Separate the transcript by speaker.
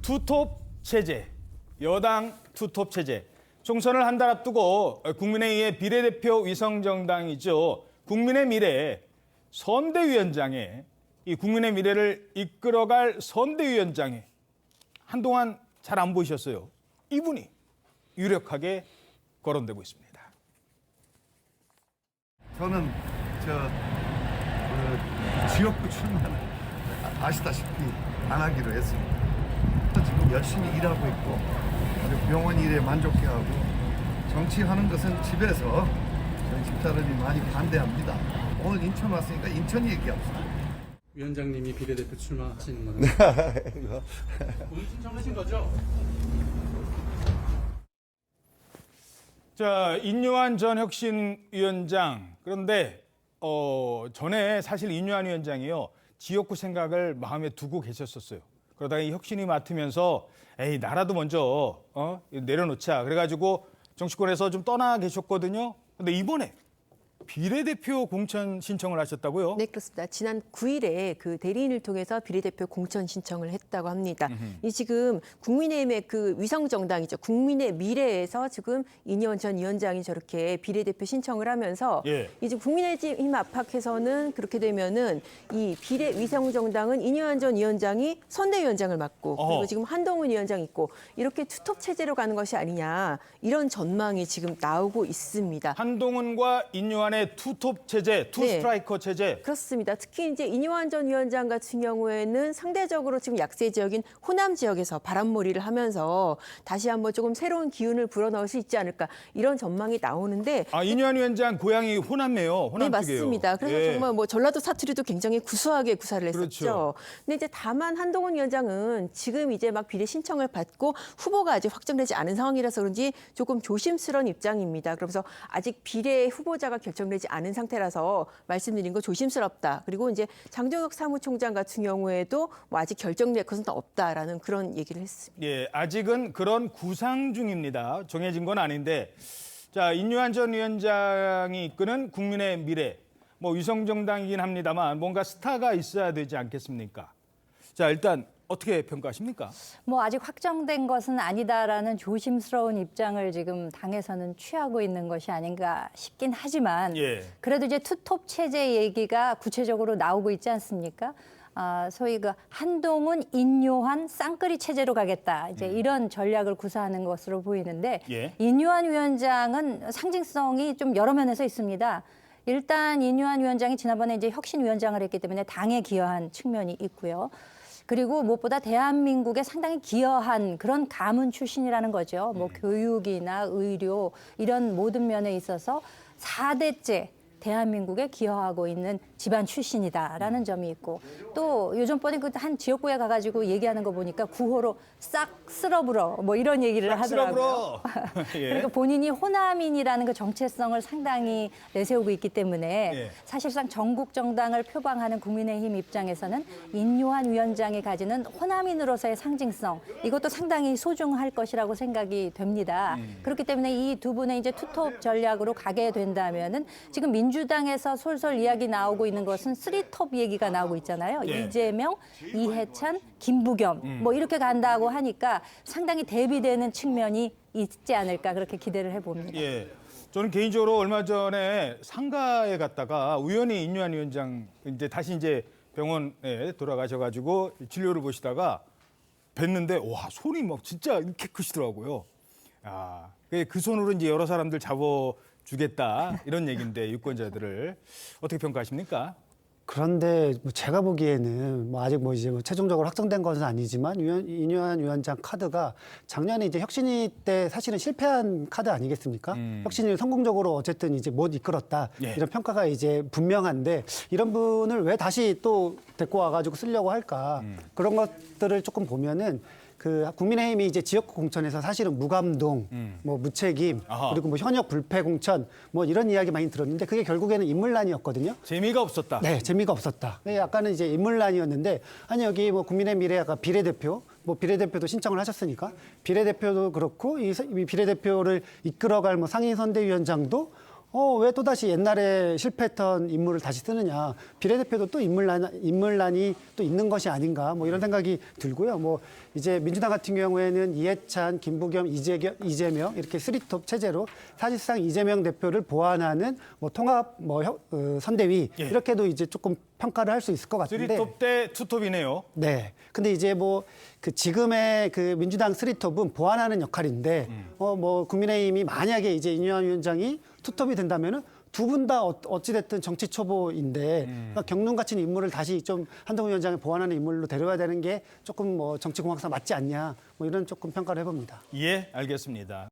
Speaker 1: 투톱 체제, 여당 투톱 체제. 총선을 한 달 앞두고 국민의힘의 비례대표 위성정당이죠. 국민의 미래 선대위원장에 이 국민의 미래를 이끌어갈 선대위원장에 한동안 잘 안 보이셨어요. 이분이 유력하게 거론되고 있습니다.
Speaker 2: 저는 지역구 출마는 아시다시피 안 하기로 했습니다. 지금 열심히 일하고 있고 그리고 병원 일에 만족해하고 정치하는 것은 집에서 저희 집사람이 많이 반대합니다. 오늘 인천 왔으니까 인천 얘기합시다.
Speaker 3: 위원장님이 비례대표 출마하시는 거는 오늘 신청하신 거죠?
Speaker 1: 자, 인요한 전 혁신위원장. 그런데 전에 사실 인요한 위원장이요. 지역구 생각을 마음에 두고 계셨었어요. 그러다가 이 혁신이 맡으면서 에이 나라도 먼저 내려놓자. 그래가지고 정치권에서 좀 떠나 계셨거든요. 근데 이번에 비례대표 공천 신청을 하셨다고요?
Speaker 4: 네, 그렇습니다. 지난 9일에 그 대리인을 통해서 비례대표 공천 신청을 했다고 합니다. 이 지금 국민의힘의 그 위성 정당이죠. 국민의 미래에서 지금 이인영 전 위원장이 저렇게 비례대표 신청을 하면서
Speaker 1: 예.
Speaker 4: 이제 국민의힘 압박해서는 그렇게 되면은 이 비례 위성 정당은 이인영 전 위원장이 선대위원장을 맡고 그리고 지금 한동훈 위원장 있고 이렇게 투톱 체제로 가는 것이 아니냐 이런 전망이 지금 나오고 있습니다.
Speaker 1: 한동훈과 인요한의 투톱 체제, 투
Speaker 4: 네.
Speaker 1: 스트라이커 체제.
Speaker 4: 그렇습니다. 특히 이제 이인영 전 위원장 같은 경우에는 상대적으로 지금 약세 지역인 호남 지역에서 바람몰이를 하면서 다시 한번 조금 새로운 기운을 불어넣을 수 있지 않을까 이런 전망이 나오는데
Speaker 1: 인요한 위원장 고향이 호남이에요. 호남
Speaker 4: 네,
Speaker 1: 쪽이에요.
Speaker 4: 맞습니다. 그래서
Speaker 1: 예.
Speaker 4: 정말 뭐 전라도 사투리도 굉장히 구수하게 구사를 했었죠.
Speaker 1: 그렇죠.
Speaker 4: 근데 이제 다만 한동훈 위원장은 지금 이제 막 비례 신청을 받고 후보가 아직 확정되지 않은 상황이라서 그런지 조금 조심스러운 입장입니다. 그러면서 아직 비례 후보자가 결정되지 않은 상태라서 말씀드린 거 조심스럽다. 그리고 이제 장종혁 사무총장 같은 경우에도 뭐 아직 결정될 것은 없다라는 그런 얘기를 했습니다.
Speaker 1: 예, 아직은 그런 구상 중입니다. 정해진 건 아닌데. 자, 인요한 전 위원장이 이끄는 국민의 미래. 뭐 위성정당이긴 합니다만 뭔가 스타가 있어야 되지 않겠습니까? 자, 일단 어떻게 평가하십니까?
Speaker 5: 뭐 아직 확정된 것은 아니다라는 조심스러운 입장을 지금 당에서는 취하고 있는 것이 아닌가 싶긴 하지만
Speaker 1: 예.
Speaker 5: 그래도 이제 투톱 체제 얘기가 구체적으로 나오고 있지 않습니까? 소위 그 한동훈, 인요한 쌍끌이 체제로 가겠다. 이제 이런 전략을 구사하는 것으로 보이는데
Speaker 1: 예.
Speaker 5: 인요한 위원장은 상징성이 좀 여러 면에서 있습니다. 일단 인요한 위원장이 지난번에 이제 혁신위원장을 했기 때문에 당에 기여한 측면이 있고요. 그리고 무엇보다 대한민국에 상당히 기여한 그런 가문 출신이라는 거죠. 뭐 교육이나 의료 이런 모든 면에 있어서 4대째 대한민국에 기여하고 있는 집안 출신이다라는 점이 있고 또 요즘번에 그 한 지역구에 가가지고 얘기하는 거 보니까 구호로 싹 쓸어불어 뭐 이런 얘기를 하더라고요.
Speaker 1: 예.
Speaker 5: 그러니까 본인이 호남인이라는 그 정체성을 상당히 내세우고 있기 때문에
Speaker 1: 예.
Speaker 5: 사실상 전국 정당을 표방하는 국민의힘 입장에서는 인요한 위원장이 가지는 호남인으로서의 상징성 이것도 상당히 소중할 것이라고 생각이 됩니다. 그렇기 때문에 이 두 분의 이제 투톱 전략으로 가게 된다면은 지금 민주당에서 솔솔 이야기 나오고 있는 것은 쓰리톱 얘기가 나오고 있잖아요.
Speaker 1: 예.
Speaker 5: 이재명, 이해찬, 김부겸 뭐 이렇게 간다고 하니까 상당히 대비되는 측면이 있지 않을까 그렇게 기대를 해봅니다.
Speaker 1: 예. 저는 개인적으로 얼마 전에 상가에 갔다가 우연히 인요한 위원장 다시 병원에 돌아가셔가지고 진료를 보시다가 뵀는데 와 손이 막 진짜 이렇게 크시더라고요. 그 손으로 이제 여러 사람들 잡아주겠다 이런 얘기인데 유권자들을 어떻게 평가하십니까?
Speaker 6: 그런데 뭐 제가 보기에는 뭐 아직 이제 최종적으로 확정된 것은 아니지만 인요한 위원장 카드가 작년에 이제 혁신위 때 사실은 실패한 카드 아니겠습니까? 혁신위를 성공적으로 어쨌든 이제 못 이끌었다
Speaker 1: 예.
Speaker 6: 이런 평가가 이제 분명한데 이런 분을 왜 다시 또 데리고 와가지고 쓰려고 할까 그런 것들을 조금 보면은. 그 국민의힘이 이제 지역구 공천에서 사실은 무감동, 뭐 무책임,
Speaker 1: 아하.
Speaker 6: 그리고 뭐 현역 불패 공천, 뭐 이런 이야기 많이 들었는데 그게 결국에는 인물난이었거든요.
Speaker 1: 재미가 없었다.
Speaker 6: 네, 재미가 없었다. 약간은 이제 인물난이었는데 아니 여기 뭐 국민의 미래가 비례대표, 뭐 비례대표도 신청을 하셨으니까 비례대표도 그렇고 이 비례대표를 이끌어갈 뭐 상임선대위원장도 왜 또다시 옛날에 실패했던 인물을 다시 쓰느냐. 비례대표도 또 인물난이 또 있는 것이 아닌가. 뭐 이런 생각이 들고요. 뭐 이제 민주당 같은 경우에는 이해찬, 김부겸, 이재명 이렇게 쓰리톱 체제로 사실상 이재명 대표를 보완하는 뭐 통합 선대위
Speaker 1: 예.
Speaker 6: 이렇게도 이제 조금 평가를 할 수 있을 것 같은데.
Speaker 1: 쓰리톱 대 투톱이네요.
Speaker 6: 네. 근데 이제 뭐 그 지금의 그 민주당 쓰리톱은 보완하는 역할인데 뭐 국민의힘이 만약에 이제 이뉴한 위원장이 투톱이 된다면은 두 분 다 어찌 됐든 정치 초보인데 그러니까 경륜 갖춘 인물을 다시 좀 한동훈 위원장을 보완하는 인물로 데려와야 되는 게 조금 뭐 정치 공학상 맞지 않냐 뭐 이런 조금 평가를 해봅니다.
Speaker 1: 예, 알겠습니다.